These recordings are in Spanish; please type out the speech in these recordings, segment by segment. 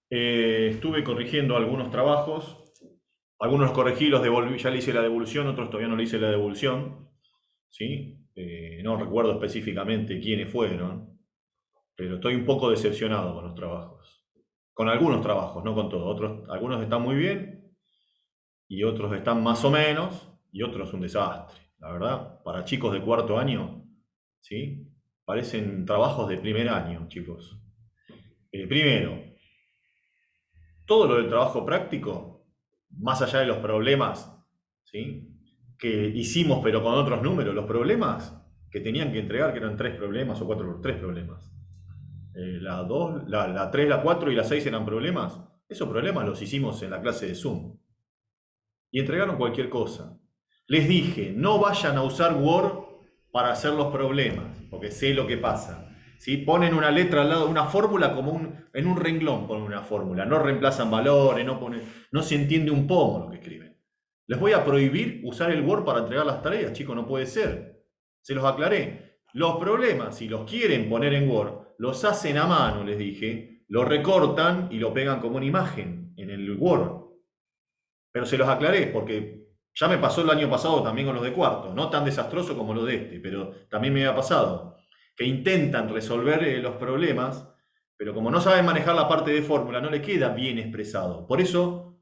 Estuve corrigiendo algunos trabajos, algunos los corregí, los devolví, ya le hice la devolución, otros todavía no le hice la devolución, ¿sí? No recuerdo específicamente quiénes fueron, pero estoy un poco decepcionado con los trabajos. Con algunos trabajos, no con todos. Otros, algunos están muy bien y otros están más o menos y otros un desastre. La verdad, para chicos de cuarto año, ¿sí? Parecen trabajos de primer año, chicos. Primero, todo lo del trabajo práctico, más allá de los problemas, ¿sí? Que hicimos pero con otros números, los problemas que tenían que entregar, que eran tres problemas o cuatro, tres problemas. La 2, la 3, la 4 y la 6 eran problemas. Esos problemas los hicimos en la clase de Zoom. Y entregaron cualquier cosa. Les dije, no vayan a usar Word para hacer los problemas, porque sé lo que pasa. ¿Sí? Ponen una letra al lado, una fórmula como en un renglón ponen una fórmula, no reemplazan valores, no se entiende un pomo lo que escriben. Les voy a prohibir usar el Word para entregar las tareas, chicos, no puede ser. Se los aclaré. Los problemas, si los quieren poner en Word, los hacen a mano, les dije, lo recortan y lo pegan como una imagen en el Word. Pero se los aclaré porque ya me pasó el año pasado también con los de cuarto, no tan desastroso como los de este, pero también me había pasado, que intentan resolver los problemas, pero como no saben manejar la parte de fórmula, no le queda bien expresado. Por eso,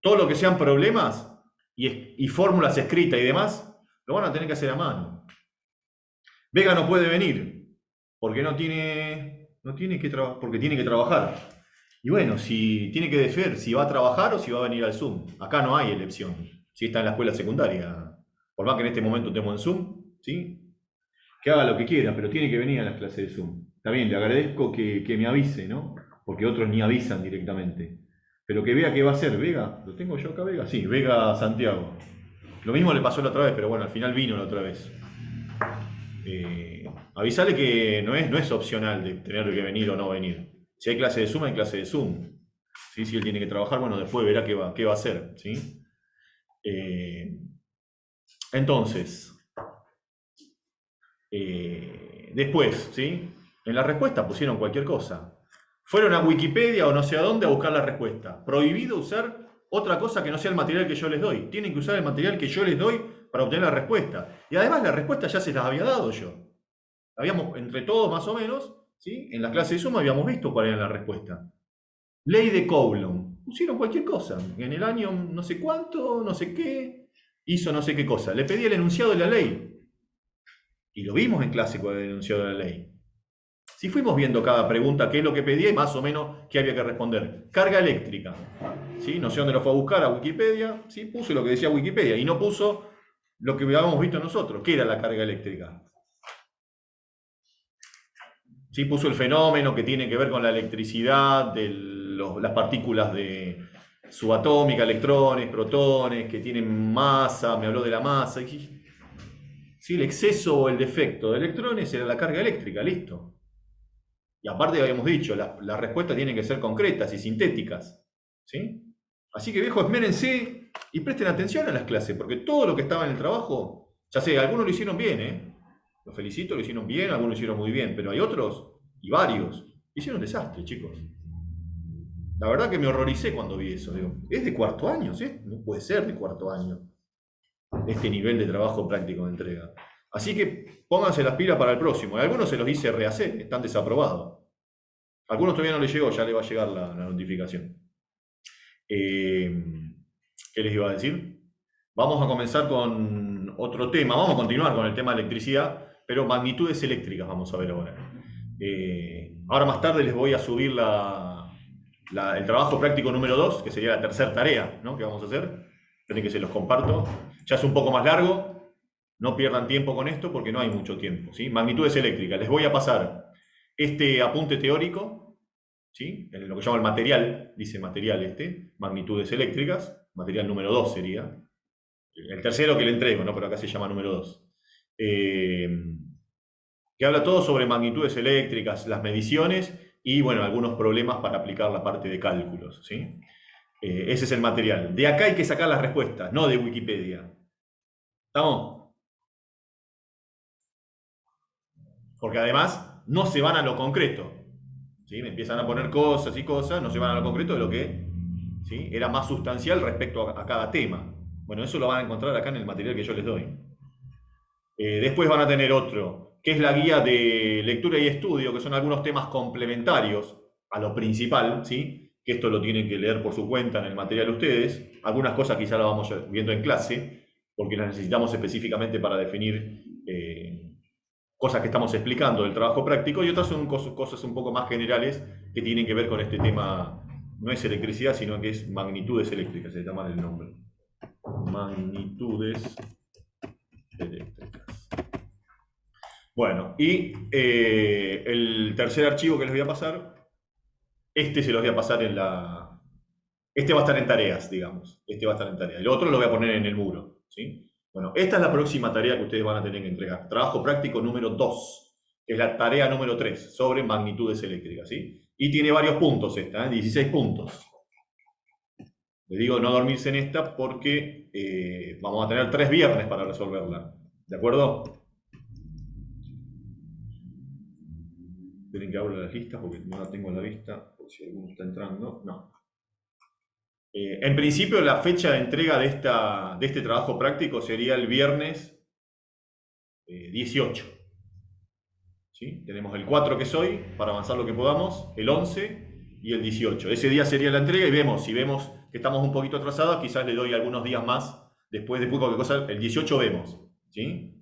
todo lo que sean problemas y fórmulas escritas y demás, lo van a tener que hacer a mano. Vega no puede venir porque porque tiene que trabajar. Y bueno, si tiene que decidir si va a trabajar o si va a venir al Zoom. Acá no hay elección. Si está en la escuela secundaria, por más que en este momento estemos en Zoom, ¿sí? Que haga lo que quiera, pero tiene que venir a las clases de Zoom. Está bien, le agradezco que me avise, ¿no? Porque otros ni avisan directamente. Pero que vea qué va a hacer. Vega, ¿lo tengo yo acá, Vega? Sí, Vega Santiago. Lo mismo le pasó la otra vez, pero bueno, al final vino la otra vez. Avisale que no es opcional de tener que venir o no venir. Si hay clase de Zoom, hay clase de Zoom. ¿Sí? Si él tiene que trabajar, bueno, después verá qué va a hacer. ¿Sí? Eh, entonces, después, ¿sí? En la respuesta pusieron cualquier cosa. Fueron a Wikipedia o no sé a dónde a buscar la respuesta. Prohibido usar otra cosa que no sea el material que yo les doy. Tienen que usar el material que yo les doy para obtener la respuesta. Y además la respuesta ya se las había dado yo. Habíamos, entre todos más o menos, ¿sí? En la clase de suma habíamos visto cuál era la respuesta. Ley de Coulomb. Pusieron cualquier cosa. En el año no sé cuánto, no sé qué, hizo no sé qué cosa. Le pedí el enunciado de la ley. Y lo vimos en clase con el enunciado de la ley. Si fuimos viendo cada pregunta, qué es lo que pedía y más o menos qué había que responder. Carga eléctrica. ¿Sí? No sé dónde lo fue a buscar, a Wikipedia. ¿Sí? Puso lo que decía Wikipedia y no puso lo que habíamos visto nosotros, que era la carga eléctrica. Sí, puso el fenómeno que tiene que ver con la electricidad, las partículas de subatómica, electrones, protones, que tienen masa, me habló de la masa. Sí, el exceso o el defecto de electrones era la carga eléctrica, listo. Y aparte habíamos dicho, las respuestas tienen que ser concretas y sintéticas. ¿Sí? Así que viejo, esmérense y presten atención a las clases, porque todo lo que estaba en el trabajo, ya sé, algunos lo hicieron bien, ¿eh? Los felicito, lo hicieron bien, algunos lo hicieron muy bien, pero hay otros, y varios, hicieron un desastre, chicos. La verdad que me horroricé cuando vi eso. Digo, ¿es de cuarto año? ¿Sí? No puede ser de cuarto año este nivel de trabajo práctico de entrega. Así que pónganse las pilas para el próximo. A algunos se los dice rehacer, están desaprobados. A algunos todavía no les llegó, ya le va a llegar la notificación. Eh, ¿Qué les iba a decir? Vamos a comenzar con otro tema. Vamos a continuar con el tema de electricidad, pero magnitudes eléctricas vamos a ver ahora. Ahora más tarde les voy a subir el trabajo práctico número 2, que sería la tercera tarea, ¿no? Que vamos a hacer. Esperen que se los comparto. Ya es un poco más largo. No pierdan tiempo con esto porque no hay mucho tiempo. ¿Sí? Magnitudes eléctricas. Les voy a pasar este apunte teórico, ¿sí? En lo que llama el material, dice material magnitudes eléctricas, material número 2 sería. El tercero que le entrego, ¿no? Pero acá se llama número 2. Que habla todo sobre magnitudes eléctricas, las mediciones y, bueno, algunos problemas para aplicar la parte de cálculos, ¿sí? Ese es el material. De acá hay que sacar las respuestas, no de Wikipedia. ¿Estamos? Porque además no se van a lo concreto, ¿sí? Me empiezan a poner cosas y cosas, no se van a lo concreto de lo que, ¿sí?, era más sustancial respecto a cada tema. Bueno, eso lo van a encontrar acá en el material que yo les doy. Después van a tener otro, que es la guía de lectura y estudio, que son algunos temas complementarios a lo principal, ¿sí? Que esto lo tienen que leer por su cuenta en el material ustedes. Algunas cosas quizá las vamos viendo en clase, porque las necesitamos específicamente para definir cosas que estamos explicando del trabajo práctico, y otras son cosas un poco más generales que tienen que ver con este tema. No es electricidad, sino que es magnitudes eléctricas, se llama el nombre. Magnitudes eléctricas. Bueno, y el tercer archivo que les voy a pasar, este se los voy a pasar en la... Este va a estar en tareas, digamos. Este va a estar en tareas. El otro lo voy a poner en el muro, ¿sí? Bueno, esta es la próxima tarea que ustedes van a tener que entregar. Trabajo práctico número 2, que es la tarea número 3, sobre magnitudes eléctricas, ¿sí? Y tiene varios puntos esta, 16 puntos. Les digo no dormirse en esta porque vamos a tener 3 viernes para resolverla. ¿De acuerdo? Tienen que abrir las listas porque no la tengo en la vista, por si alguno está entrando. No. En principio, la fecha de entrega de este trabajo práctico sería el viernes 18. ¿Sí? Tenemos el 4 que es hoy, para avanzar lo que podamos, el 11 y el 18. Ese día sería la entrega y vemos, si vemos que estamos un poquito atrasados, quizás le doy algunos días más. Después cualquier cosa, el 18 vemos. ¿Sí?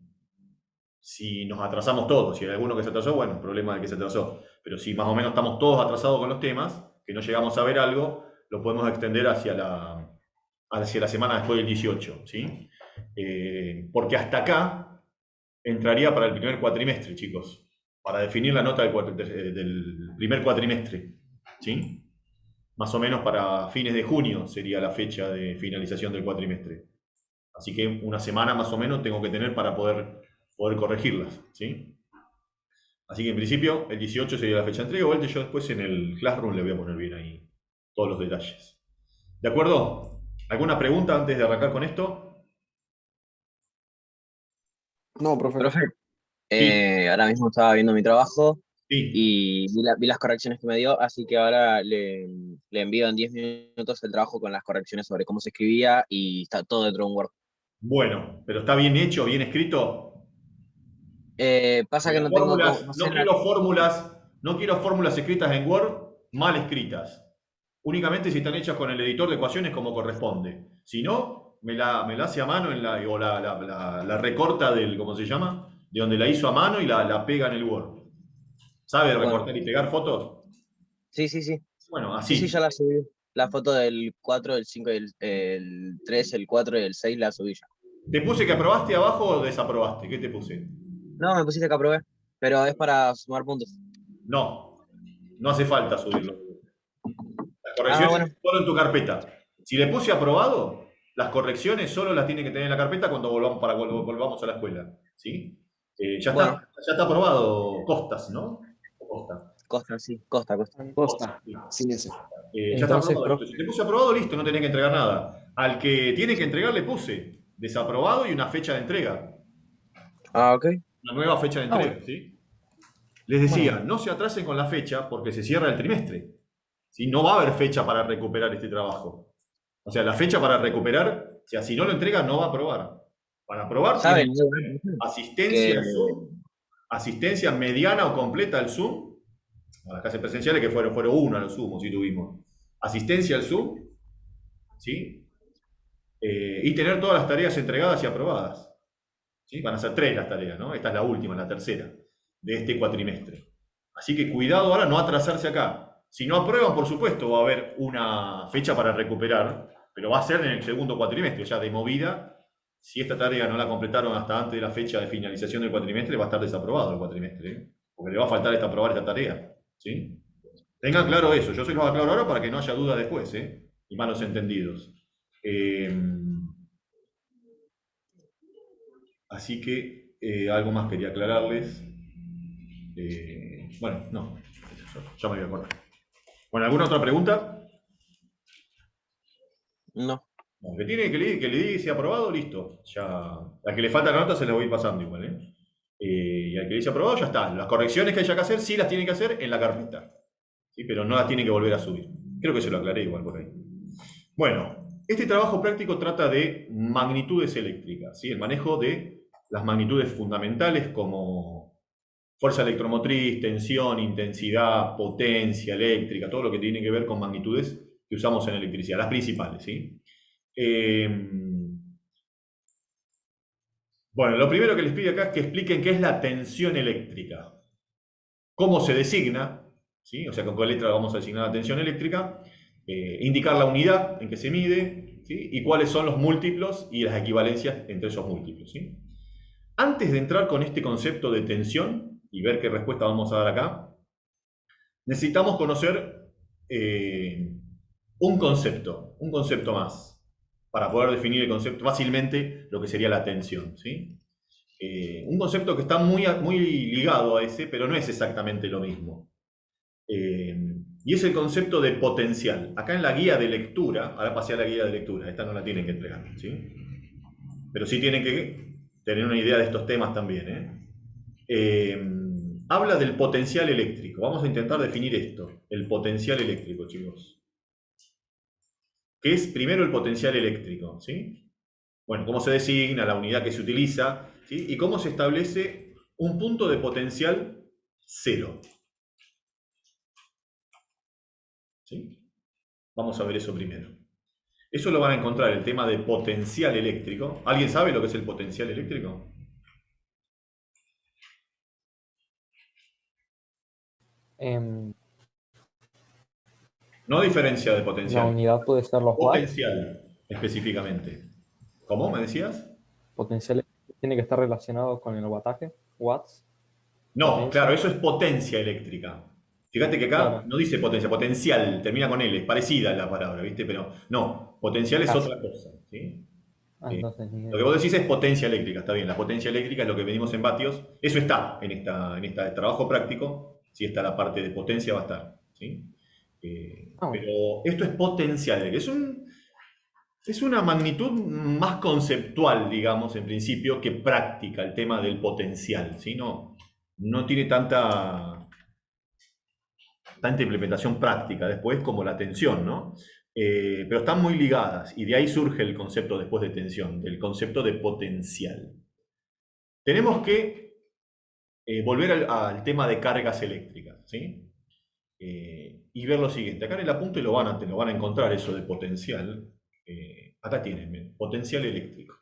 Si nos atrasamos todos, si hay alguno que se atrasó, bueno, problema de que se atrasó. Pero si más o menos estamos todos atrasados con los temas, que no llegamos a ver algo, lo podemos extender hacia la semana después del 18, ¿sí? Porque hasta acá entraría para el primer cuatrimestre, chicos, para definir la nota del primer cuatrimestre, ¿sí? Más o menos para fines de junio sería la fecha de finalización del cuatrimestre. Así que una semana más o menos tengo que tener para poder corregirlas, ¿sí? Así que en principio el 18 sería la fecha de entrega, igual yo después en el Classroom le voy a poner bien ahí todos los detalles. ¿De acuerdo? ¿Alguna pregunta antes de arrancar con esto? No, profe. Profe, Sí, ahora mismo estaba viendo mi trabajo sí. y vi las correcciones que me dio, así que ahora le envío en 10 minutos el trabajo con las correcciones sobre cómo se escribía y está todo dentro de un Word. Bueno, pero está bien hecho, bien escrito. Pasa que Porque no tengo, fórmulas, no sé, la... no quiero fórmulas escritas en Word mal escritas. Únicamente si están hechas con el editor de ecuaciones como corresponde. Si no, me la hace a mano o la recorta del, ¿cómo se llama? De donde la hizo a mano y la pega en el Word. ¿Sabe Bueno, recortar y pegar fotos? sí, sí, sí. Bueno, Sí, así. ya la subí. La foto del 4, del 5, el 3, el 4 y el 6 la subí ya. ¿Te puse que aprobaste abajo o desaprobaste? ¿Qué te puse? No, me pusiste que aprobé, pero es para sumar puntos. No, no hace falta subirlo. Las Ah, correcciones bueno, solo en tu carpeta. Si le puse aprobado, las correcciones solo las tiene que tener en la carpeta cuando volvamos a la escuela. ¿Sí? bueno, Ya está aprobado Costas, ¿no? O Costa. Costa, sí, Costa, Costa. Costa, Costa, sí. sin ese. Ya está Entonces, aprobado, listo. profe. Si te puse aprobado, listo, no tenés que entregar nada. Al que tiene que entregar le puse desaprobado y una fecha de entrega. Ah, ok. Una nueva fecha de Ah, bueno. entrega, ¿sí? Les decía, Bueno, no se atrasen con la fecha porque se cierra el trimestre. ¿Sí? No va a haber fecha para recuperar este trabajo. O sea, la fecha para recuperar, o sea, si no lo entrega, no va a aprobar. Para aprobar tiene ¿Saben? asistencia Que, al Zoom, asistencia mediana o completa al Zoom, a las clases presenciales que fueron una a lo sumo, si tuvimos. Asistencia al Zoom, ¿sí? Y tener todas las tareas entregadas y aprobadas. ¿Sí? Van a ser 3 las tareas, ¿no? Esta es la última, la tercera, de este cuatrimestre. Así que cuidado ahora no atrasarse acá. Si no aprueban, por supuesto, va a haber una fecha para recuperar, pero va a ser en el segundo cuatrimestre, ya de movida. Si esta tarea no la completaron hasta antes de la fecha de finalización del cuatrimestre, va a estar desaprobado el cuatrimestre, ¿eh? Porque le va a faltar aprobar esta tarea. ¿Sí? Tengan claro eso, yo se los aclaro ahora para que no haya duda después, ¿eh? Y malos entendidos. Eh, Así que algo más quería aclararles. Bueno, no, ya me voy a acordar. Bueno, ¿alguna otra pregunta? no. No, que le di si aprobado, listo. Ya, a que le falta la nota se la voy pasando igual, ¿eh? Y al que le dice aprobado, ya está. Las correcciones que haya que hacer, sí las tiene que hacer en la carpeta. ¿sí? Pero no la tiene que volver a subir. Creo que se lo aclaré igual por ahí. Bueno, este trabajo práctico trata de magnitudes eléctricas, ¿sí? El manejo de las magnitudes fundamentales como fuerza electromotriz, tensión, intensidad, potencia eléctrica, todo lo que tiene que ver con magnitudes que usamos en electricidad, las principales, ¿sí? Bueno, lo primero que les pido acá es que expliquen qué es la tensión eléctrica, cómo se designa, ¿sí? O sea, con qué letra vamos a designar la tensión eléctrica, indicar la unidad en que se mide, ¿sí? Y cuáles son los múltiplos y las equivalencias entre esos múltiplos, ¿sí? Antes de entrar con este concepto de tensión y ver qué respuesta vamos a dar acá, necesitamos conocer un concepto más, para poder definir el concepto fácilmente lo que sería la tensión, ¿sí? Un concepto que está muy ligado a ese, pero no es exactamente lo mismo. Y es el concepto de potencial. Acá en la guía de lectura, ahora pasé a la guía de lectura, esta no la tienen que entregar, ¿sí? Pero sí tienen que tener una idea de estos temas también, habla del potencial eléctrico. Vamos a intentar definir esto, el potencial eléctrico, chicos. ¿Qué es primero el potencial eléctrico? ¿Sí? Bueno, cómo se designa, la unidad que se utiliza, ¿sí? Y cómo se establece un punto de potencial cero. ¿Sí? Vamos a ver eso primero. Eso lo van a encontrar, el tema de potencial eléctrico. ¿Alguien sabe lo que es el potencial eléctrico? Em, No diferencia de la potencial. unidad puede ser los watts. Potencial, específicamente. ¿Cómo me decías? Potencial tiene que estar relacionado con el wattaje. Watts. No, Potencia. claro, eso es potencia eléctrica. Fíjate que acá Claro. no dice potencia, potencial, termina con L, es parecida la palabra, ¿viste? Pero no, potencial es Casi. otra cosa, ¿sí? Entonces, Lo que vos decís es potencia eléctrica, está bien. La potencia eléctrica es lo que medimos en vatios. Eso está en este trabajo práctico. Si está la parte de potencia, va a estar, ¿sí? bueno. Pero esto es potencial eléctrica. Es una magnitud más conceptual, digamos, en principio, que práctica el tema del potencial, ¿sí? No tiene tanta implementación práctica después como la tensión, ¿no? Pero están muy ligadas y de ahí surge el concepto después de tensión, del concepto de potencial. Tenemos que volver al tema de cargas eléctricas, ¿sí? Y ver lo siguiente. Acá en el apunte lo van a encontrar eso de potencial. Acá tienen, potencial eléctrico.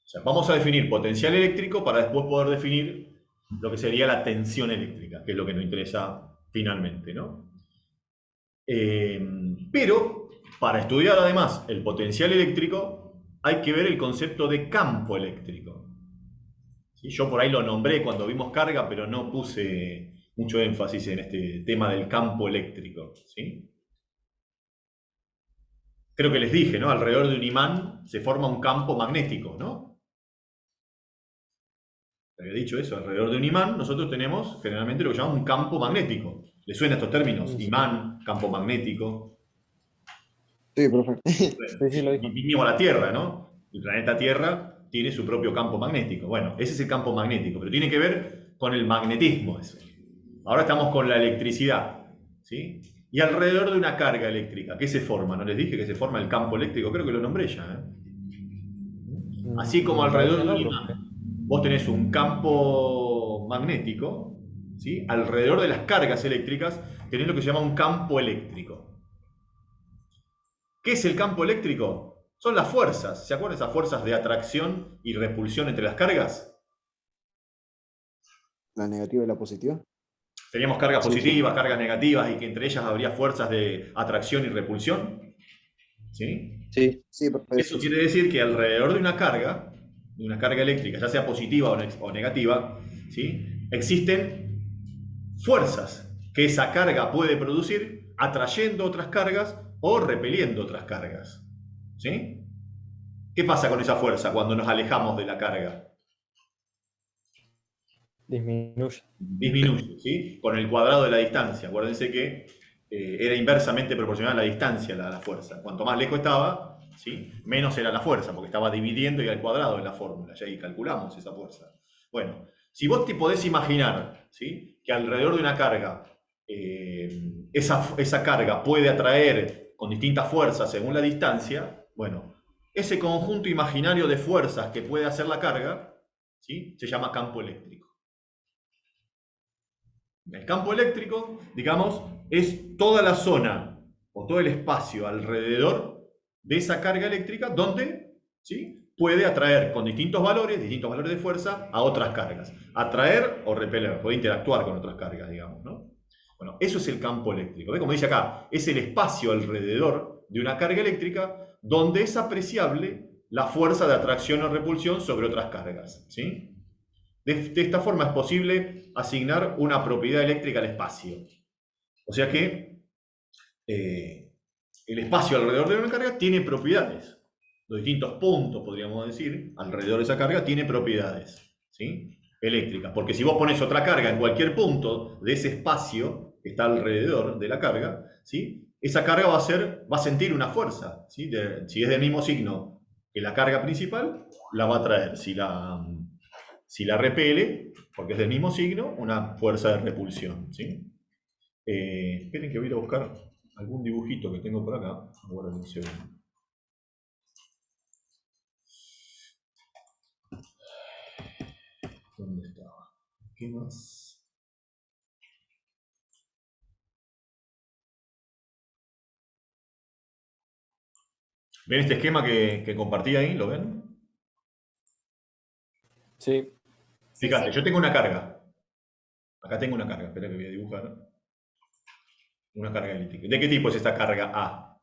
O sea, vamos a definir potencial eléctrico para después poder definir lo que sería la tensión eléctrica, que es lo que nos interesa finalmente, ¿no? Pero para estudiar además el potencial eléctrico hay que ver el concepto de campo eléctrico. ¿Sí? Yo por ahí lo nombré cuando vimos carga, pero no puse mucho énfasis en este tema del campo eléctrico, ¿sí? Creo que les dije, ¿no? Alrededor de un imán se forma un campo magnético, ¿no? Te había dicho eso, alrededor de un imán nosotros tenemos generalmente lo que llamamos un campo magnético. ¿Les suenan estos términos? Sí. Imán, campo magnético. Sí, profe. Sí, lo dijo. Mismo la Tierra, ¿no? El planeta Tierra tiene su propio campo magnético. Bueno, ese es el campo magnético, pero tiene que ver con el magnetismo eso. Ahora estamos con la electricidad, ¿sí? Y alrededor de una carga eléctrica, ¿qué se forma? ¿No les dije que se forma el campo eléctrico? Creo que lo nombré ya, Así como alrededor de un imán, vos tenés un campo magnético, ¿sí? Alrededor de las cargas eléctricas tenés lo que se llama un campo eléctrico. ¿Qué es el campo eléctrico? Son las fuerzas. ¿Se acuerdan esas fuerzas de atracción y repulsión entre las cargas? La negativa y la positiva. Teníamos cargas Sí, positivas, cargas negativas, y que entre ellas habría fuerzas de atracción y repulsión. ¿Sí? Sí. Sí, profe. Eso quiere decir que alrededor de una carga eléctrica, ya sea positiva o negativa, ¿sí? Existen fuerzas que esa carga puede producir atrayendo otras cargas o repeliendo otras cargas. ¿Sí? ¿Qué pasa con esa fuerza cuando nos alejamos de la carga? Disminuye. Disminuye, ¿sí? Con el cuadrado de la distancia. Acuérdense que era inversamente proporcional a la distancia la fuerza. Cuanto más lejos estaba, ¿sí? Menos era la fuerza, porque estaba dividiendo y al cuadrado en la fórmula. Ya ahí calculamos esa fuerza. Bueno, Si vos te podés imaginar, ¿sí?, que alrededor de una carga, esa carga puede atraer con distintas fuerzas según la distancia, bueno, ese conjunto imaginario de fuerzas que puede hacer la carga, ¿sí?, se llama campo eléctrico. El campo eléctrico, digamos, es toda la zona o todo el espacio alrededor de esa carga eléctrica donde, ¿sí?, puede atraer con distintos valores de fuerza a otras cargas. Atraer o repeler, puede interactuar con otras cargas, digamos, ¿no? Bueno, eso es el campo eléctrico. ¿Ves? Como dice acá, es el espacio alrededor de una carga eléctrica donde es apreciable la fuerza de atracción o repulsión sobre otras cargas, ¿sí? De esta forma es posible asignar una propiedad eléctrica al espacio. O sea que el espacio alrededor de una carga tiene propiedades. Los distintos puntos, podríamos decir, alrededor de esa carga tiene propiedades, ¿sí?, eléctricas. Porque si vos pones otra carga en cualquier punto de ese espacio que está alrededor de la carga, ¿sí?, esa carga va a sentir una fuerza, ¿sí? Si es del mismo signo que la carga principal, la va a traer. Si la repele, porque es del mismo signo, una fuerza de repulsión, ¿sí? Esperen que voy a ir a buscar algún dibujito que tengo por acá. Aguarden un segundo. ¿Dónde estaba? ¿Qué más? ¿Ven este esquema que compartí ahí? ¿Lo ven? Sí, Fíjate, sí. yo tengo una carga. Acá tengo una carga. Espera que voy a dibujar. Una carga eléctrica. ¿De qué tipo es esta carga A?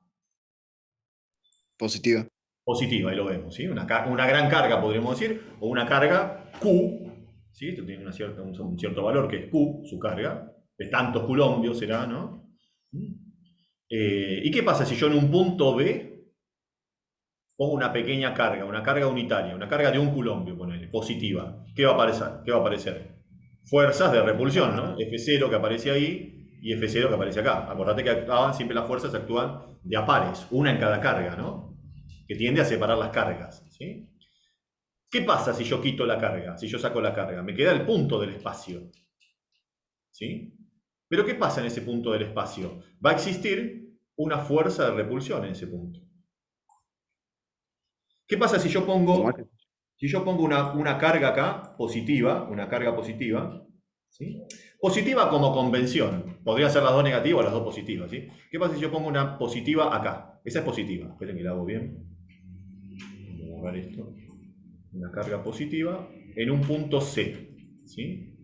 Positiva. Positiva, ahí lo vemos, ¿sí? Una gran carga, podríamos decir, o una carga Q, ¿sí? Esto tiene un cierto valor que es Q, su carga, de tantos coulombios será, ¿no? ¿Y qué pasa si yo en un punto B pongo una pequeña carga, una carga unitaria, una carga de 1 coulombio, ponele, positiva? ¿Qué va a aparecer? ¿Qué va a aparecer? Fuerzas de repulsión, ¿no? F0 que aparece ahí y F0 que aparece acá. Acordate que siempre las fuerzas actúan de a pares, una en cada carga, ¿no?, que tiende a separar las cargas, ¿sí? ¿Qué pasa si yo quito la carga? Si yo saco la carga, me queda el punto del espacio, ¿sí? Pero ¿qué pasa en ese punto del espacio? Va a existir una fuerza de repulsión en ese punto. ¿Qué pasa si yo pongo una carga acá, positiva, una carga positiva, ¿sí? Positiva como convención. Podría ser las dos negativas o las dos positivas, ¿sí? ¿Qué pasa si yo pongo una positiva acá? Esa es positiva. Esperen que la hago bien. Voy a ver esto. Una carga positiva en un punto C, ¿sí?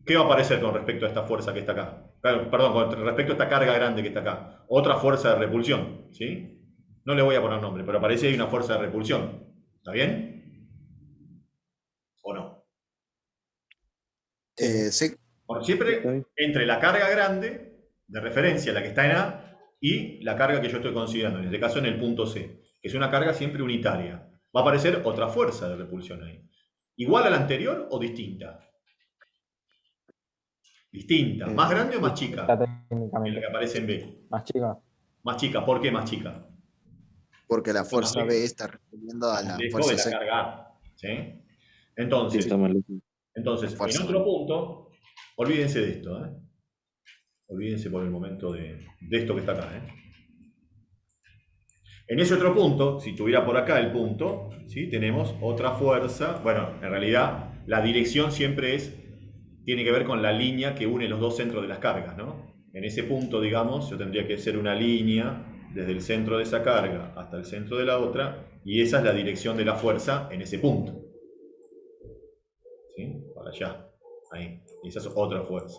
¿Qué va a aparecer con respecto a esta fuerza que está acá? Perdón, con respecto a esta carga grande que está acá. Otra fuerza de repulsión, ¿sí? No le voy a poner nombre, pero aparece ahí una fuerza de repulsión. ¿Está bien? ¿O no? Sí. Bueno, siempre entre la carga grande de referencia, la que está en A, y la carga que yo estoy considerando, en este caso en el punto C, que es una carga siempre unitaria. Va a aparecer otra fuerza de repulsión ahí. ¿Igual a la anterior o distinta? Distinta. ¿Más grande o más chica? está En la técnicamente. que aparece en B. Más chica. Más chica. ¿Por qué más chica? Porque la fuerza sí. B está respondiendo a la Lejos fuerza de la C. carga A, ¿sí? Sí, Entonces, está mal. Fuerza. en otro punto, olvídense de esto, ¿eh? Olvídense por el momento de esto que está acá, ¿eh? En ese otro punto, si tuviera por acá el punto, ¿sí?, tenemos otra fuerza. Bueno, en realidad la dirección siempre tiene que ver con la línea que une los dos centros de las cargas, ¿no? En ese punto, digamos, yo tendría que hacer una línea desde el centro de esa carga hasta el centro de la otra, y esa es la dirección de la fuerza en ese punto. ¿Sí? Para allá. Ahí. Y esa es otra fuerza.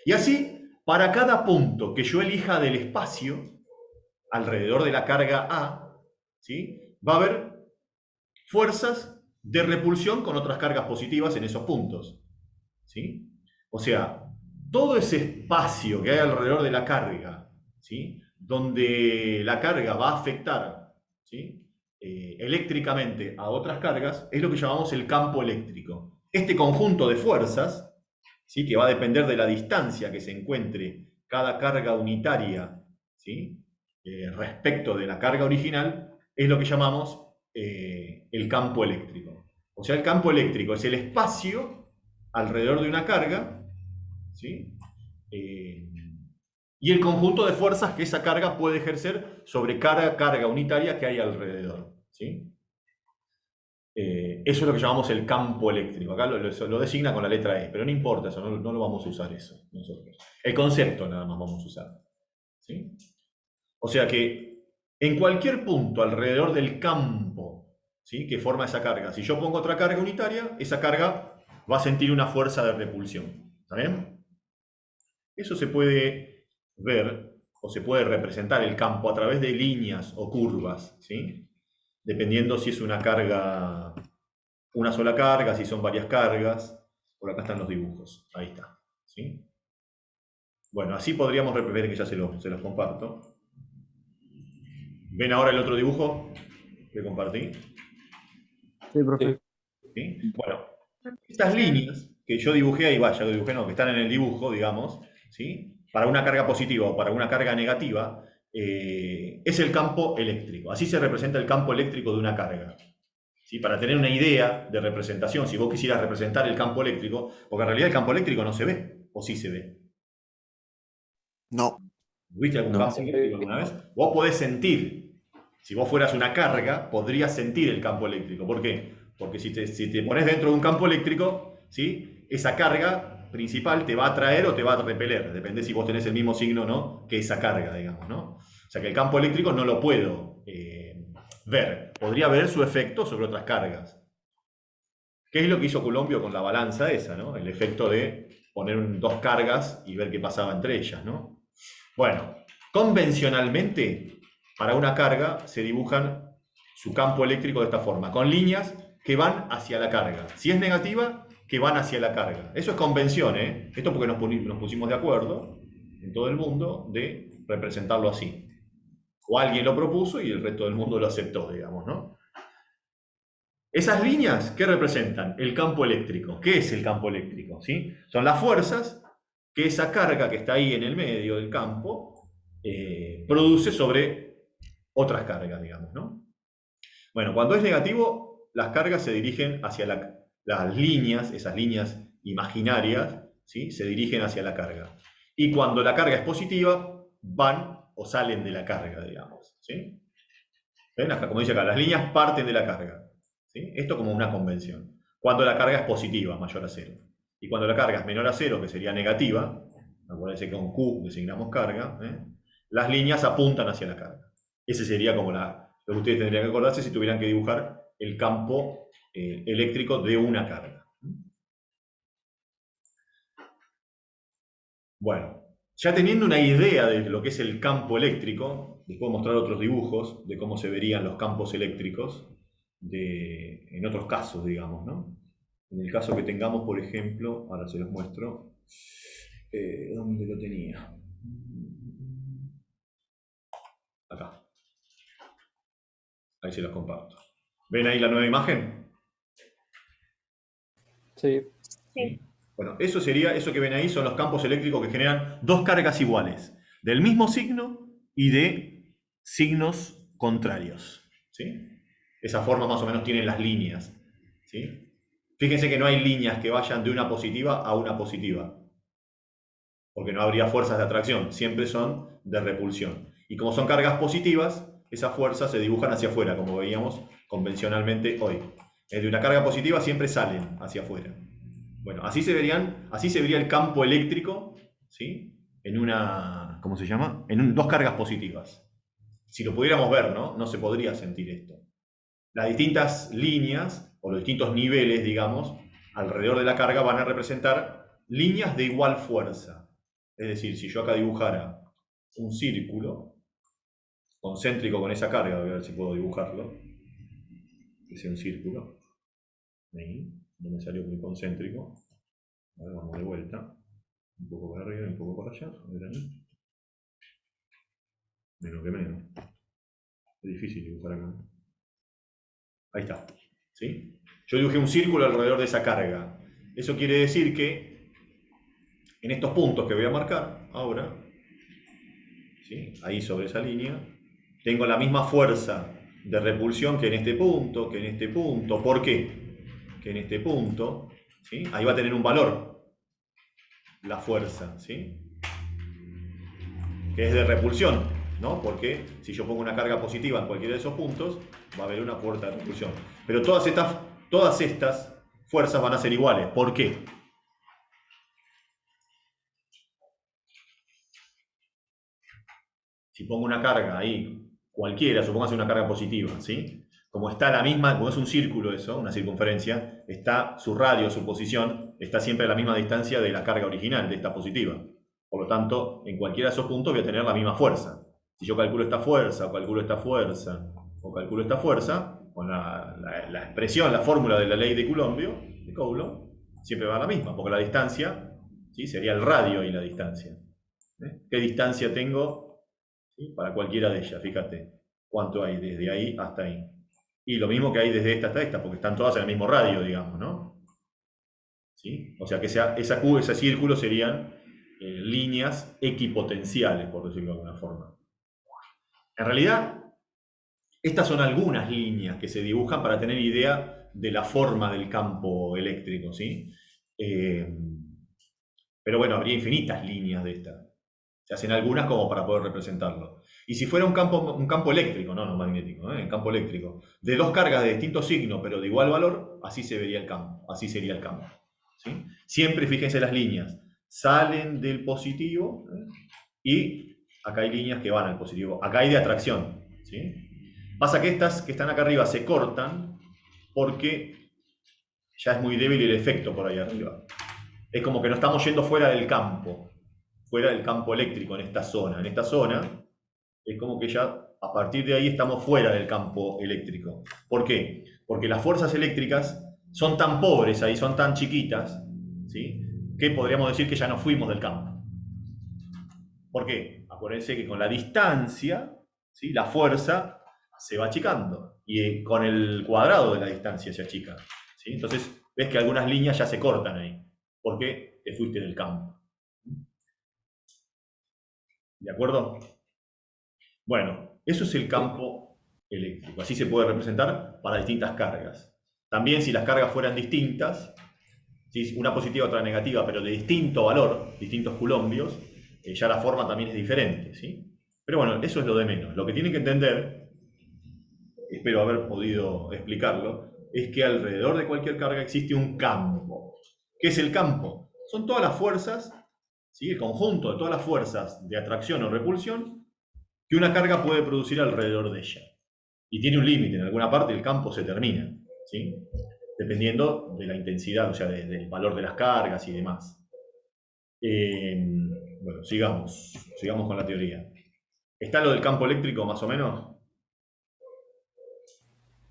Y así, para cada punto que yo elija del espacio, alrededor de la carga A, ¿sí?, va a haber fuerzas de repulsión con otras cargas positivas en esos puntos, ¿sí? O sea, todo ese espacio que hay alrededor de la carga, ¿sí?, donde la carga va a afectar, ¿sí?, eléctricamente a otras cargas, es lo que llamamos el campo eléctrico. Este conjunto de fuerzas, ¿sí?, que va a depender de la distancia que se encuentre cada carga unitaria, ¿sí?, respecto de la carga original, es lo que llamamos el campo eléctrico. O sea, el campo eléctrico es el espacio alrededor de una carga, ¿sí? Y el conjunto de fuerzas que esa carga puede ejercer sobre cada carga unitaria que hay alrededor, ¿sí? Eso es lo que llamamos el campo eléctrico. Acá lo designa con la letra E, pero no importa eso, no lo vamos a usar eso nosotros. El concepto nada más vamos a usar, ¿sí? O sea que en cualquier punto alrededor del campo, ¿sí?, que forma esa carga, si yo pongo otra carga unitaria, esa carga va a sentir una fuerza de repulsión. ¿Está bien? Eso se puede ver o se puede representar el campo a través de líneas o curvas, ¿sí? Dependiendo si es una carga, una sola carga, si son varias cargas. Por acá están los dibujos. Ahí está, ¿sí? Bueno, así podríamos ver, que ya se los comparto. ¿Ven ahora el otro dibujo que compartí? Sí, profe. ¿Sí? Bueno, estas líneas que yo dibujé ahí, vaya, dibujé no, que están en el dibujo, digamos, ¿sí?, para una carga positiva o para una carga negativa, es el campo eléctrico. Así se representa el campo eléctrico de una carga. ¿Sí? Para tener una idea de representación, si vos quisieras representar el campo eléctrico, porque en realidad el campo eléctrico no se ve, o sí se ve. No. ¿Viste algún No. campo eléctrico alguna vez? Vos podés sentir, si vos fueras una carga, podrías sentir el campo eléctrico. ¿Por qué? Porque si te pones dentro de un campo eléctrico, ¿sí?, esa carga principal te va a atraer o te va a repeler. Depende si vos tenés el mismo signo, ¿no?, que esa carga, digamos, ¿no? O sea que el campo eléctrico no lo puedo ver. Podría ver su efecto sobre otras cargas. ¿Qué es lo que hizo Coulomb con la balanza esa, ¿no? El efecto de poner dos cargas y ver qué pasaba entre ellas, ¿no? Bueno, convencionalmente, para una carga se dibujan su campo eléctrico de esta forma, con líneas que van hacia la carga. Si es negativa, que van hacia la carga. Eso es convención, ¿eh? Esto porque nos pusimos de acuerdo en todo el mundo de representarlo así. O alguien lo propuso y el resto del mundo lo aceptó, digamos, ¿no? Esas líneas, ¿qué representan? El campo eléctrico. ¿Qué es el campo eléctrico? ¿Sí? Son las fuerzas que esa carga que está ahí en el medio del campo produce sobre otras cargas, digamos, ¿no? Bueno, cuando es negativo, las cargas se dirigen hacia las líneas, esas líneas imaginarias, ¿sí?, se dirigen hacia la carga. Y cuando la carga es positiva, van o salen de la carga, digamos, ¿sí? ¿Ven? Acá, como dice acá, las líneas parten de la carga, ¿sí? Esto como una convención. Cuando la carga es positiva, mayor a 0. Y cuando la carga es menor a 0, que sería negativa, acuérdense que con Q designamos carga, las líneas apuntan hacia la carga. Ese sería como lo que ustedes tendrían que acordarse si tuvieran que dibujar el campo eléctrico de una carga. Bueno, ya teniendo una idea de lo que es el campo eléctrico, les puedo mostrar otros dibujos de cómo se verían los campos eléctricos en otros casos, digamos, ¿no? En el caso que tengamos, por ejemplo, ahora se los muestro, ¿dónde lo tenía? Acá. Ahí se los comparto. ¿Ven ahí la nueva imagen? Sí. ¿Sí? Bueno, eso que ven ahí son los campos eléctricos que generan dos cargas iguales, del mismo signo y de signos contrarios, ¿sí? Esa forma más o menos tienen las líneas, ¿sí? Fíjense que no hay líneas que vayan de una positiva a una positiva, porque no habría fuerzas de atracción, siempre son de repulsión. Y como son cargas positivas, esas fuerzas se dibujan hacia afuera, como veíamos convencionalmente hoy. De una carga positiva siempre salen hacia afuera. Bueno, así se vería el campo eléctrico, ¿sí?, en una, ¿cómo se llama?, dos cargas positivas. Si lo pudiéramos ver, ¿no? No se podría sentir esto. Las distintas líneas, o los distintos niveles, digamos, alrededor de la carga van a representar líneas de igual fuerza. Es decir, si yo acá dibujara un círculo concéntrico con esa carga, voy a ver si puedo dibujarlo, que sea un círculo. Ahí, no me salió muy concéntrico. A ver, vamos de vuelta. Un poco para arriba y un poco para allá. Menos que menos. Es difícil dibujar acá. Ahí está. ¿Sí? Yo dibujé un círculo alrededor de esa carga. Eso quiere decir que en estos puntos que voy a marcar ahora, ¿sí?, ahí sobre esa línea, tengo la misma fuerza de repulsión que en este punto, que en este punto. ¿Por qué? Que en este punto ¿sí? Ahí va a tener un valor la fuerza, ¿sí? Que es de repulsión, ¿no? Porque si yo pongo una carga positiva en cualquiera de esos puntos, va a haber una fuerza de repulsión. Pero todas estas fuerzas van a ser iguales. ¿Por qué? Si pongo una carga ahí, cualquiera, supongamos una carga positiva, ¿sí? Como está la misma, como es un círculo eso, una circunferencia, está su radio, su posición, está siempre a la misma distancia de la carga original, de esta positiva. Por lo tanto, en cualquiera de esos puntos voy a tener la misma fuerza. Si yo calculo esta fuerza, o calculo esta fuerza, o calculo esta fuerza, con la expresión, la fórmula de la ley de Coulomb, siempre va a la misma, porque la distancia, ¿sí? Sería el radio y la distancia. ¿Qué distancia tengo? ¿Sí? Para cualquiera de ellas, fíjate cuánto hay desde ahí hasta ahí. Y lo mismo que hay desde esta hasta esta, porque están todas en el mismo radio, digamos, ¿no? ¿Sí? O sea que esa Q, ese círculo serían líneas equipotenciales, por decirlo de alguna forma. En realidad, estas son algunas líneas que se dibujan para tener idea de la forma del campo eléctrico, ¿sí? Pero bueno, habría infinitas líneas de estas. Se hacen algunas como para poder representarlo. Y si fuera un campo eléctrico, no magnético, un campo eléctrico, de dos cargas de distinto signo, pero de igual valor, así se vería el campo, así sería el campo. ¿Sí? Siempre fíjense las líneas, salen del positivo, y acá hay líneas que van al positivo, acá hay de atracción. ¿Sí? Pasa que estas que están acá arriba se cortan porque ya es muy débil el efecto por ahí arriba. Es como que no estamos yendo fuera del campo eléctrico en esta zona. En esta zona es como que ya a partir de ahí estamos fuera del campo eléctrico. ¿Por qué? Porque las fuerzas eléctricas son tan pobres ahí, son tan chiquitas, ¿sí? Que podríamos decir que ya nos fuimos del campo. ¿Por qué? Acuérdense que con la distancia, ¿sí? La fuerza se va achicando y con el cuadrado de la distancia se achica. ¿Sí? Entonces ves que algunas líneas ya se cortan ahí, porque te fuiste del campo. ¿De acuerdo? Bueno, eso es el campo eléctrico. Así se puede representar para distintas cargas. También si las cargas fueran distintas, si una positiva y otra negativa, pero de distinto valor, distintos coulombios, ya la forma también es diferente, ¿sí? Pero bueno, eso es lo de menos. Lo que tienen que entender, espero haber podido explicarlo, es que alrededor de cualquier carga existe un campo. ¿Qué es el campo? Son todas las fuerzas, ¿sí? El conjunto de todas las fuerzas de atracción o repulsión que una carga puede producir alrededor de ella. Y tiene un límite, en alguna parte el campo se termina, ¿sí? Dependiendo de la intensidad, o sea, del valor de las cargas y demás. Bueno, sigamos con la teoría. ¿Está lo del campo eléctrico más o menos?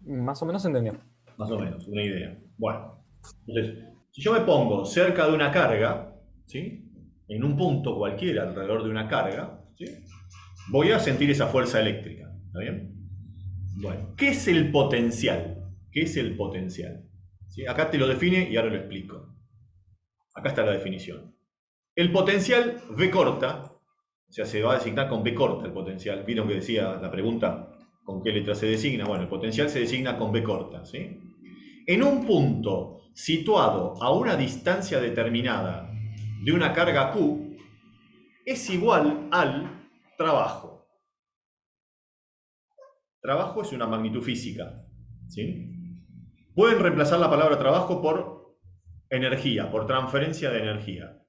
Más o menos entendió. Más o menos, una idea. Bueno, entonces, si yo me pongo cerca de una carga, ¿sí? En un punto cualquiera alrededor de una carga, ¿sí? Voy a sentir esa fuerza eléctrica. ¿Está bien? Bueno, ¿qué es el potencial? ¿Qué es el potencial? ¿Sí? Acá te lo define y ahora lo explico. Acá está la definición. El potencial V corta, o sea, se va a designar con V corta el potencial. ¿Vieron que decía la pregunta con qué letra se designa? Bueno, el potencial se designa con V corta, ¿sí? En un punto situado a una distancia determinada de una carga Q, es igual al trabajo. Trabajo es una magnitud física, ¿sí? Pueden reemplazar la palabra trabajo por energía, por transferencia de energía.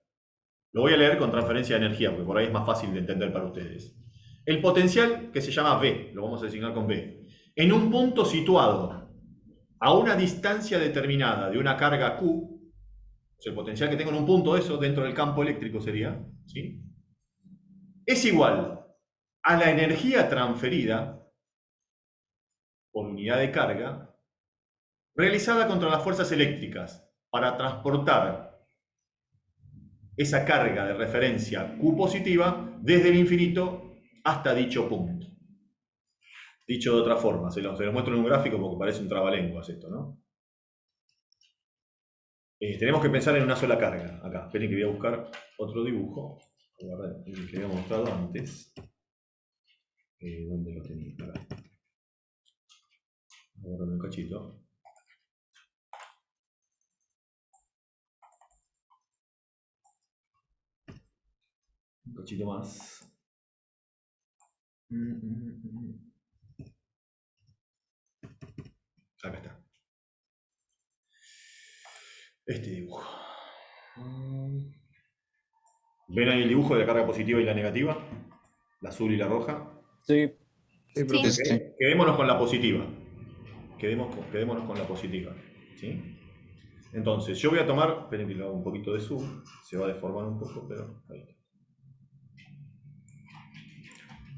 Lo voy a leer con transferencia de energía, porque por ahí es más fácil de entender para ustedes. El potencial, que se llama V, lo vamos a designar con V, en un punto situado a una distancia determinada de una carga Q, o sea, el potencial que tengo en un punto, eso, dentro del campo eléctrico sería, ¿sí? Es igual a la energía transferida por unidad de carga realizada contra las fuerzas eléctricas para transportar esa carga de referencia Q positiva desde el infinito hasta dicho punto. Dicho de otra forma, se lo muestro en un gráfico porque parece un trabalenguas esto, ¿no? Tenemos que pensar en una sola carga. Acá, esperen que voy a buscar otro dibujo. El que había mostrado antes. ¿Dónde lo tenía? Acá. Voy a borrar un cachito. Un cachito más. Acá está. Este dibujo. ¿Ven ahí el dibujo de la carga positiva y la negativa? La azul y la roja. Sí, Sí, profe. Sí. Quedémonos con la positiva. Quedémonos con la positiva. ¿Sí? Entonces, yo voy a tomar, esperen que le hago un poquito de zoom, se va a deformar un poco, pero ahí está.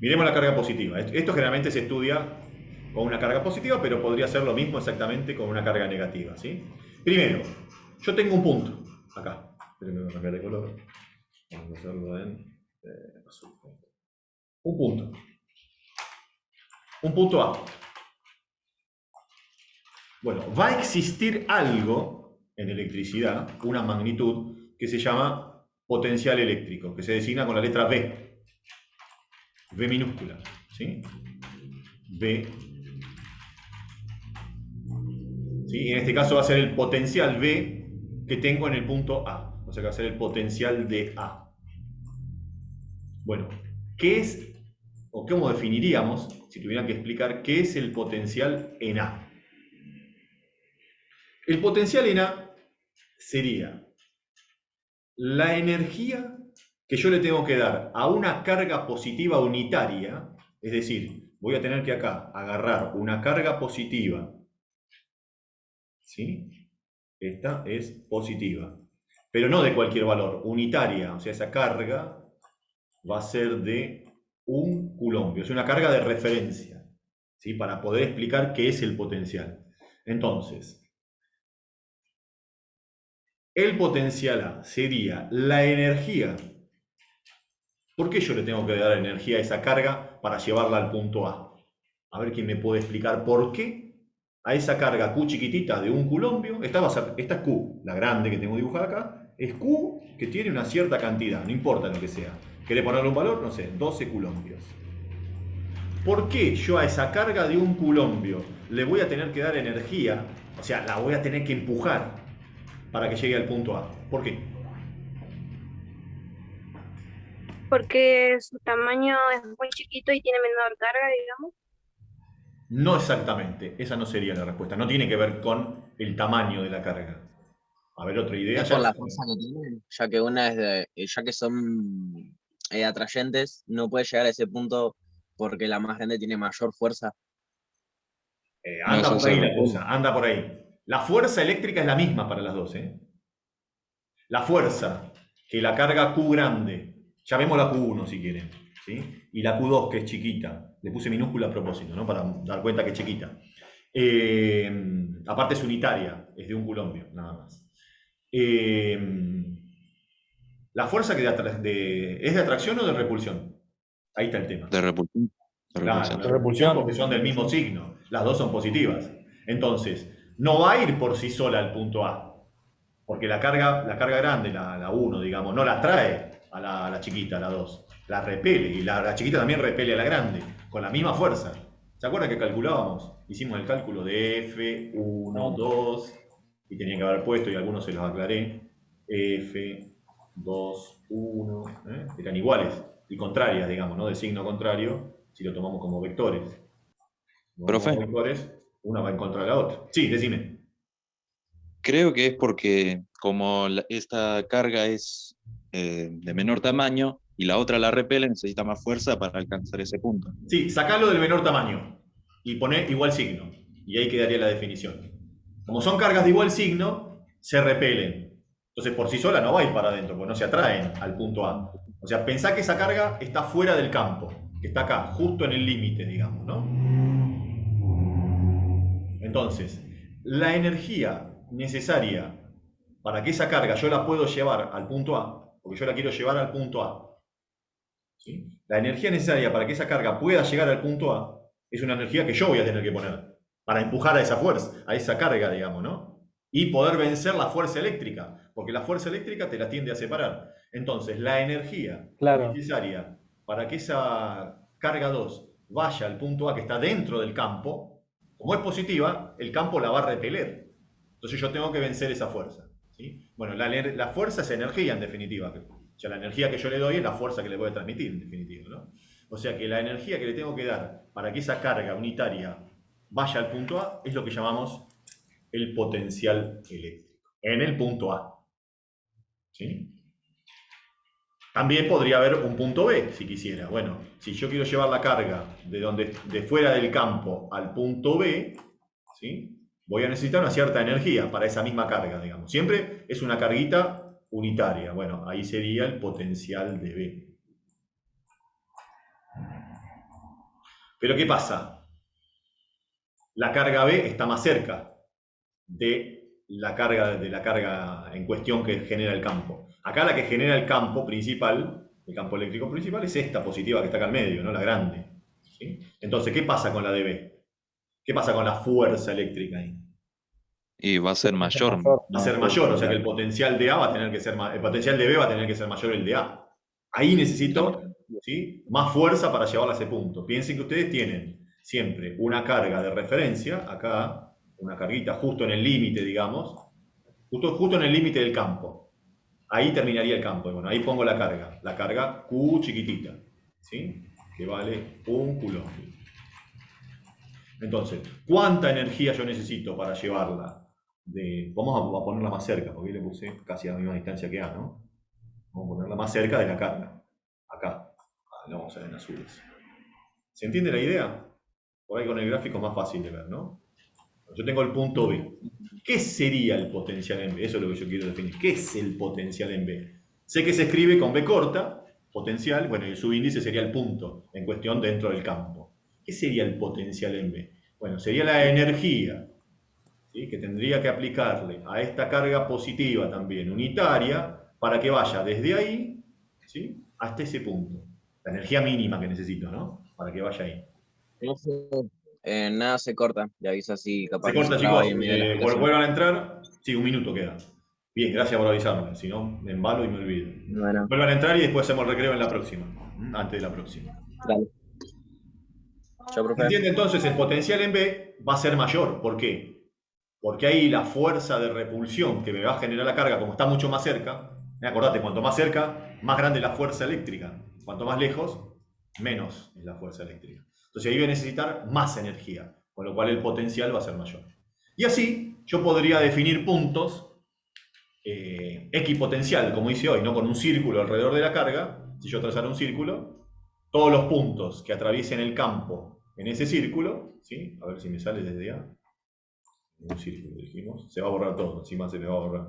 Miremos la carga positiva. Esto generalmente se estudia con una carga positiva, pero podría ser lo mismo exactamente con una carga negativa. ¿Sí? Primero, yo tengo un punto acá. Esperen, voy a cambiar de color. Vamos a hacerlo en azul. Un punto. Un punto A. Bueno, va a existir algo en electricidad, una magnitud, que se llama potencial eléctrico, que se designa con la letra V. V minúscula. ¿Sí? V. ¿Sí? Y en este caso va a ser el potencial V que tengo en el punto A. O sea que va a ser el potencial de A. Bueno, ¿qué es, o cómo definiríamos, si tuvieran que explicar, qué es el potencial en A? El potencial en A sería la energía que yo le tengo que dar a una carga positiva unitaria, es decir, voy a tener que acá agarrar una carga positiva, ¿sí? Esta es positiva, pero no de cualquier valor, unitaria, o sea, esa carga va a ser de 1 coulombio, es una carga de referencia, ¿sí? Para poder explicar qué es el potencial. Entonces, el potencial A sería la energía. ¿Por qué yo le tengo que dar energía a esa carga para llevarla al punto A? A ver quién me puede explicar por qué a esa carga Q chiquitita de 1 coulombio, esta es Q, la grande que tengo dibujada acá, es Q que tiene una cierta cantidad, no importa lo que sea. ¿Querés ponerle un valor? No sé, 12 coulombios. ¿Por qué yo a esa carga de 1 coulombio le voy a tener que dar energía? O sea, la voy a tener que empujar para que llegue al punto A. ¿Por qué? Porque su tamaño es muy chiquito y tiene menor carga, digamos. No exactamente, esa no sería la respuesta. No tiene que ver con el tamaño de la carga. A ver, otra idea. Es por la fuerza que tienen, ya que una es ya que son atrayentes, no puede llegar a ese punto porque la más grande tiene mayor fuerza. Anda No, por ahí eso la es cosa, anda por ahí. La fuerza eléctrica es la misma para las dos, ¿eh? La fuerza que la carga Q grande, llamemos la Q1 si quieren, ¿sí? Y la Q2 que es chiquita, le puse minúscula a propósito, ¿no? Para dar cuenta que es chiquita. Aparte es unitaria, es de 1 coulombio, nada más. La fuerza que ¿es de atracción o de repulsión? Ahí está el tema. de repulsión. Claro, de repulsión porque son del mismo signo. Las dos son positivas. Entonces, no va a ir por sí sola al punto A. Porque la carga grande, la 1, digamos, no la trae a la chiquita, a la 2. La repele. Y la chiquita también repele a la grande. Con la misma fuerza. ¿Se acuerdan que calculábamos? Hicimos el cálculo de F, 1, 2. Y tenía que haber puesto, y algunos se los aclaré. F, 2, 1. Eran iguales y contrarias, digamos, ¿no? De signo contrario. Si lo tomamos como vectores. Profe. Como vectores, una va en contra de la otra. Sí, decime. Creo que es porque como esta carga es de menor tamaño y la otra la repele, necesita más fuerza para alcanzar ese punto. Sí, sacalo del menor tamaño y poné igual signo. Y ahí quedaría la definición. Como son cargas de igual signo, se repelen. Entonces por sí sola no va a ir para adentro, porque no se atraen al punto A. O sea, pensá que esa carga está fuera del campo, que está acá, justo en el límite, digamos, ¿no? Entonces, la energía necesaria para que esa carga yo la puedo llevar al punto A, porque yo la quiero llevar al punto A, ¿sí? La energía necesaria para que esa carga pueda llegar al punto A es una energía que yo voy a tener que poner para empujar a esa fuerza, a esa carga, digamos, ¿no? Y poder vencer la fuerza eléctrica, porque la fuerza eléctrica te la tiende a separar. Entonces, la energía necesaria para que esa carga 2 vaya al punto A que está dentro del campo, como es positiva, el campo la va a repeler. Entonces yo tengo que vencer esa fuerza, ¿sí? Bueno, la fuerza es energía en definitiva. O sea, la energía que yo le doy es la fuerza que le voy a transmitir, en definitiva, ¿no? O sea que la energía que le tengo que dar para que esa carga unitaria vaya al punto A es lo que llamamos el potencial eléctrico, en el punto A. ¿Sí? También podría haber un punto B, si quisiera. Bueno, si yo quiero llevar la carga de fuera del campo al punto B, ¿sí? Voy a necesitar una cierta energía para esa misma carga, digamos. Siempre es una carguita unitaria. Bueno, ahí sería el potencial de B. Pero ¿qué pasa? La carga B está más cerca de la carga en cuestión que genera el campo. Acá la que genera el campo principal, el campo eléctrico principal, es esta positiva que está acá al medio, ¿no? La grande. ¿Sí? Entonces, ¿qué pasa con la de B? ¿Qué pasa con la fuerza eléctrica ahí? Y va a ser mayor. Va a ser mayor, o sea que el potencial de A va a tener que ser el potencial de B va a tener que ser mayor el de A. Ahí necesito, ¿sí?, más fuerza para llevarla a ese punto. Piensen que ustedes tienen siempre una carga de referencia, acá, una carguita justo en el límite, digamos, justo en el límite del campo. Ahí terminaría el campo. Bueno, ahí pongo la carga Q chiquitita, ¿sí?, que vale 1 coulomb. Entonces, ¿cuánta energía yo necesito para llevarla? Vamos a ponerla más cerca, porque ahí le puse casi a la misma distancia que A, ¿no? Vamos a ponerla más cerca de la carga. Acá. La vamos a ver en azules. ¿Se entiende la idea? Por ahí con el gráfico es más fácil de ver, ¿no? Yo tengo el punto B. ¿Qué sería el potencial en B? Eso es lo que yo quiero definir. ¿Qué es el potencial en B? Sé que se escribe con B corta, potencial, bueno, y el subíndice sería el punto en cuestión dentro del campo. ¿Qué sería el potencial en B? Bueno, sería la energía, ¿sí?, que tendría que aplicarle a esta carga positiva también unitaria para que vaya desde ahí, ¿sí?, hasta ese punto. La energía mínima que necesito, ¿no? Para que vaya ahí. Nada, se corta. Le avisa si capaz Se que corta, traba chicos. ahí en medio de la explicación. Vuelvan a entrar. Sí, 1 minuto queda. Bien, gracias por avisarme. Si no, me embalo y me olvido. Bueno, Vuelvan a entrar y después hacemos el recreo en la próxima. Antes de la próxima. dale. Chao, profe. ¿Entiende? Entonces el potencial en B va a ser mayor. ¿Por qué? Porque ahí la fuerza de repulsión que me va a generar la carga, como está mucho más cerca, acordate, cuanto más cerca, más grande es la fuerza eléctrica. Cuanto más lejos, menos es la fuerza eléctrica. Entonces ahí voy a necesitar más energía, con lo cual el potencial va a ser mayor. Y así yo podría definir puntos equipotencial, como hice hoy, ¿no?, con un círculo alrededor de la carga. Si yo trazara un círculo, todos los puntos que atraviesen el campo en ese círculo, ¿sí?, a ver si me sale desde A. Un círculo, dijimos. Se va a borrar todo, encima se me va a borrar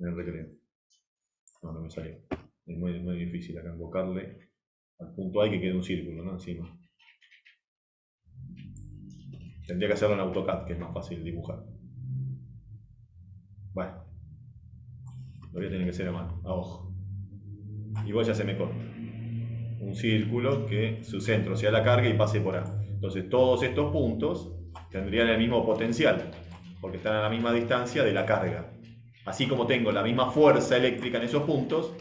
en el recreo. No, no me salió. Es muy difícil acá invocarle al punto A y que quede un círculo, ¿no?, encima. Tendría que hacerlo en AutoCAD, que es más fácil dibujar. Bueno, lo voy a tener que hacer a mano, a ojo. Igual ya se me corta. Un círculo que su centro sea la carga y pase por A. Entonces todos estos puntos tendrían el mismo potencial, porque están a la misma distancia de la carga. Así como tengo la misma fuerza eléctrica en esos puntos,